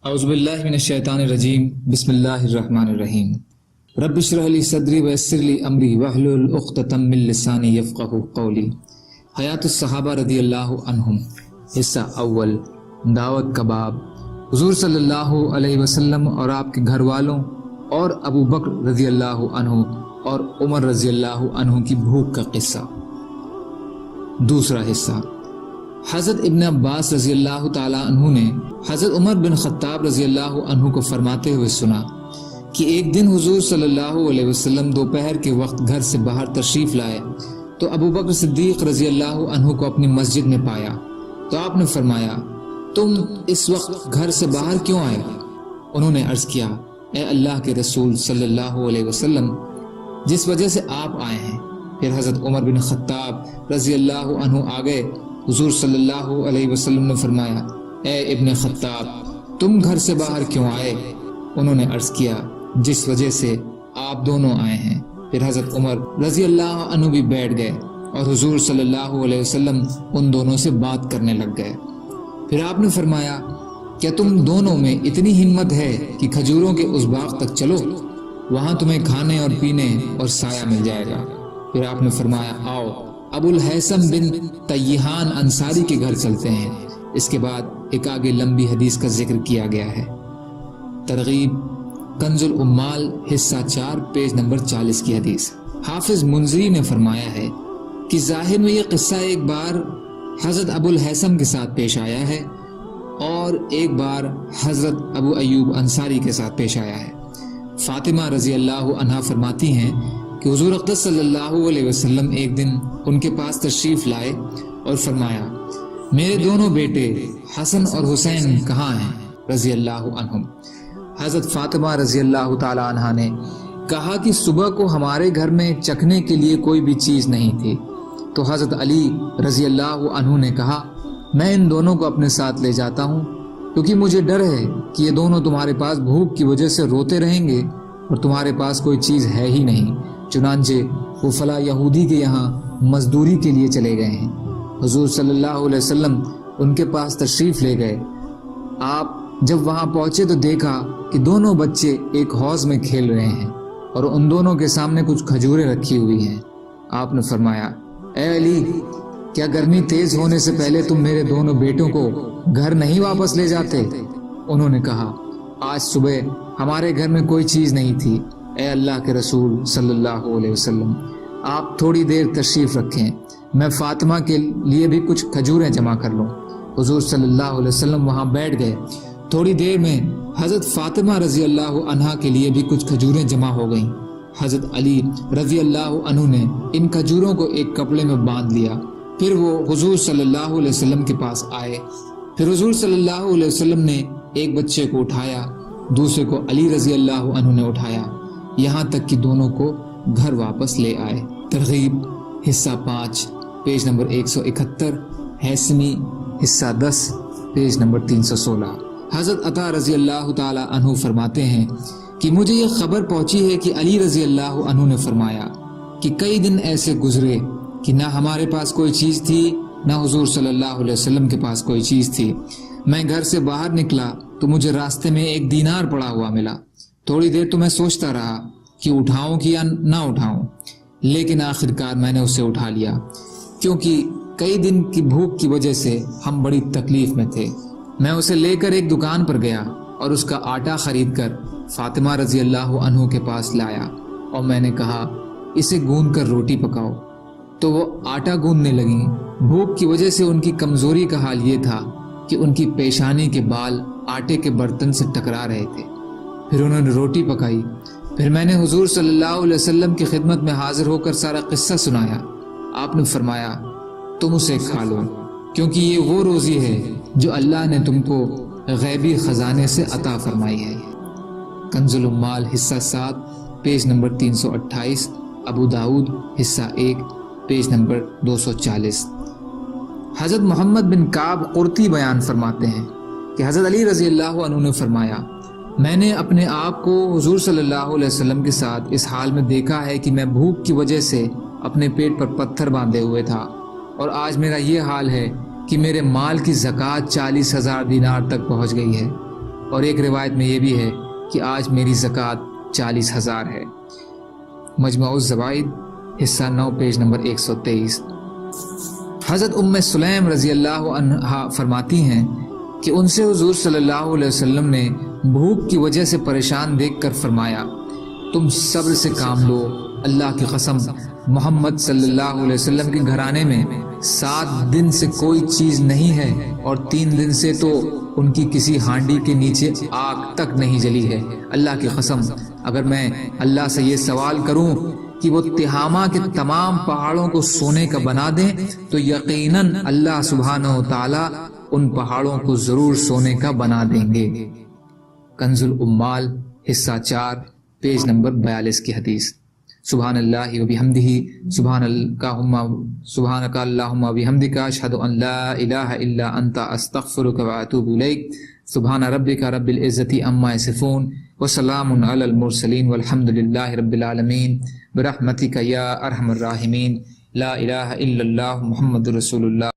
اعوذ باللہ من الشیطان الرجیم بسم اللہ الرحمن الرحیم رب اشرح لی صدری ویسر لی امری واحلل عقدۃ من لسانی یفقہوا قولی۔ حیات الصحابہ رضی اللہ عنہم، حصہ اول، دعوت کا باب۔ حضور صلی اللہ علیہ وسلم اور آپ کے گھر والوں اور ابو بکر رضی اللہ عنہ اور عمر رضی اللہ عنہ کی بھوک کا قصہ۔ دوسرا حصہ۔ حضرت ابن عباس رضی اللہ تعالیٰ عنہ نے حضرت عمر بن خطاب رضی اللہ عنہ کو فرماتے ہوئے سنا کہ ایک دن حضور صلی اللہ علیہ وسلم دوپہر کے وقت گھر سے باہر تشریف لائے تو ابو بکر صدیق رضی اللہ عنہ کو اپنی مسجد میں پایا تو آپ نے فرمایا، تم اس وقت گھر سے باہر کیوں آئے؟ انہوں نے عرض کیا، اے اللہ کے رسول صلی اللہ علیہ وسلم، جس وجہ سے آپ آئے ہیں۔ پھر حضرت عمر بن خطاب رضی اللہ عنہ آ گئے۔ حضور صلی اللہ علیہ وسلم نے فرمایا، اے ابن خطاب، تم گھر سے باہر کیوں آئے؟ انہوں نے عرض کیا، جس وجہ سے آپ دونوں آئے ہیں۔ پھر حضرت عمر رضی اللہ عنہ بھی بیٹھ گئے اور حضور صلی اللہ علیہ وسلم ان دونوں سے بات کرنے لگ گئے۔ پھر آپ نے فرمایا، کیا تم دونوں میں اتنی ہمت ہے کہ کھجوروں کے اس باغ تک چلو، وہاں تمہیں کھانے اور پینے اور سایہ مل جائے گا؟ پھر آپ نے فرمایا، آؤ ابو الحیثم بن تیہان انصاری کے گھر چلتے ہیں۔ اس کے بعد ایک آگے لمبی حدیث کا ذکر کیا گیا ہے۔ ترغیب کنز العمال حصہ 4 پیج نمبر 40 کی حدیث۔ حافظ منذری نے فرمایا ہے کہ ظاہر میں یہ قصہ ایک بار حضرت ابو الحیثم کے ساتھ پیش آیا ہے اور ایک بار حضرت ابو ایوب انصاری کے ساتھ پیش آیا ہے۔ فاطمہ رضی اللہ عنہا فرماتی ہیں کہ حضور اقدس صلی اللہ علیہ وسلم ایک دن ان کے پاس تشریف لائے اور فرمایا، میرے دونوں بیٹے حسن اور حسین کہاں ہیں رضی اللہ عنہم؟ حضرت فاطمہ رضی اللہ تعالی عنہا نے کہا کہ صبح کو ہمارے گھر میں چکھنے کے لیے کوئی بھی چیز نہیں تھی، تو حضرت علی رضی اللہ عنہ نے کہا، میں ان دونوں کو اپنے ساتھ لے جاتا ہوں کیونکہ مجھے ڈر ہے کہ یہ دونوں تمہارے پاس بھوک کی وجہ سے روتے رہیں گے اور تمہارے پاس کوئی چیز ہے ہی نہیں۔ چنانچہ وہ فلاں یہودی کے یہاں مزدوری کے لیے چلے گئے ہیں۔ حضور صلی اللہ علیہ وسلم ان کے پاس تشریف لے گئے۔ آپ جب وہاں پہنچے تو دیکھا کہ دونوں بچے ایک حوض میں کھیل رہے ہیں اور ان دونوں کے سامنے کچھ کھجوریں رکھی ہوئی ہیں۔ آپ نے فرمایا، اے علی، کیا گرمی تیز ہونے سے پہلے تم میرے دونوں بیٹوں کو گھر نہیں واپس لے جاتے؟ انہوں نے کہا، آج صبح ہمارے گھر میں کوئی چیز نہیں تھی، اے اللہ کے رسول صلی اللہ علیہ وسلم، آپ تھوڑی دیر تشریف رکھیں، میں فاطمہ کے لیے بھی کچھ کھجوریں جمع کر لوں۔ حضور صلی اللہ علیہ وسلم وہاں بیٹھ گئے۔ تھوڑی دیر میں حضرت فاطمہ رضی اللہ عنہا کے لیے بھی کچھ کھجوریں جمع ہو گئیں۔ حضرت علی رضی اللہ عنہ نے ان کھجوروں کو ایک کپڑے میں باندھ لیا۔ پھر وہ حضور صلی اللہ علیہ وسلم کے پاس آئے۔ پھر حضور صلی اللہ علیہ وسلم نے ایک بچے کو اٹھایا، دوسرے کو علی رضی اللہ عنہ نے اٹھایا، یہاں تک کہ دونوں کو گھر واپس لے آئے۔ ترغیب حصہ 5 پیج نمبر 171، حیثمی حصہ 10 پیج نمبر 316۔ حضرت عطا رضی اللہ تعالی عنہ فرماتے ہیں کہ مجھے یہ خبر پہنچی ہے کہ علی رضی اللہ عنہ نے فرمایا کہ کئی دن ایسے گزرے کہ نہ ہمارے پاس کوئی چیز تھی، نہ حضور صلی اللہ علیہ وسلم کے پاس کوئی چیز تھی۔ میں گھر سے باہر نکلا تو مجھے راستے میں ایک دینار پڑا ہوا ملا۔ تھوڑی دیر تو میں سوچتا رہا کہ اٹھاؤں کہ یا نہ اٹھاؤں، لیکن آخرکار میں نے اسے اٹھا لیا، کیونکہ کئی دن کی بھوک کی وجہ سے ہم بڑی تکلیف میں تھے۔ میں اسے لے کر ایک دکان پر گیا اور اس کا آٹا خرید کر فاطمہ رضی اللہ عنہ کے پاس لایا اور میں نے کہا، اسے گوندھ کر روٹی پکاؤ، تو وہ آٹا گوندھنے لگیں۔ بھوک کی وجہ سے ان کی کمزوری کا حال یہ تھا کہ ان کی پیشانی کے بال آٹے کے برتن سے ٹکرا رہے تھے۔ پھر انہوں نے روٹی پکائی۔ پھر میں نے حضور صلی اللہ علیہ وسلم کی خدمت میں حاضر ہو کر سارا قصہ سنایا۔ آپ نے فرمایا، تم اسے کھا لو، کیونکہ یہ وہ روزی ہے جو اللہ نے تم کو غیبی خزانے سے عطا فرمائی ہے۔ کنز العمال حصہ 7 پیج نمبر 328، ابو داؤد حصہ 1 پیج نمبر 240۔ حضرت محمد بن کعب قرطی بیان فرماتے ہیں کہ حضرت علی رضی اللہ عنہ نے فرمایا، میں نے اپنے آپ کو حضور صلی اللہ علیہ وسلم کے ساتھ اس حال میں دیکھا ہے کہ میں بھوک کی وجہ سے اپنے پیٹ پر پتھر باندھے ہوئے تھا، اور آج میرا یہ حال ہے کہ میرے مال کی زکوٰۃ 40,000 دینار تک پہنچ گئی ہے۔ اور ایک روایت میں یہ بھی ہے کہ آج میری زکوٰۃ 40,000 ہے۔ مجمع الزوائد حصہ 9 پیج نمبر 123۔ حضرت ام سلیم رضی اللہ عنہا فرماتی ہیں کہ ان سے حضور صلی اللہ علیہ وسلم نے بھوک کی وجہ سے پریشان دیکھ کر فرمایا، تم صبر سے کام لو، اللہ کی قسم محمد صلی اللہ علیہ وسلم کے گھرانے میں 7 دن سے کوئی چیز نہیں ہے، اور 3 دن سے تو ان کی کسی ہانڈی کے نیچے آگ تک نہیں جلی ہے۔ اللہ کی قسم اگر میں اللہ سے یہ سوال کروں کہ وہ تہامہ کے تمام پہاڑوں کو سونے کا بنا دیں تو یقیناً اللہ سبحانہ و تعالی ان پہاڑوں کو ضرور سونے کا بنا دیں گے۔ کنز الامال حصہ 4 پیج نمبر 42 کی حدیث۔ سبحان اللہ و بحمدہ، سبحانک اللہم و بحمدک، اشہد ان لا الہ الا انت، استغفرک و اتوب الیک۔ سبحان ربک رب العزت عما یصفون، وسلام علی المرسلین، والحمد للہ رب العالمین، برحمتک یا ارحم الراحمین، لا الہ الا اللہ محمد رسول اللہ۔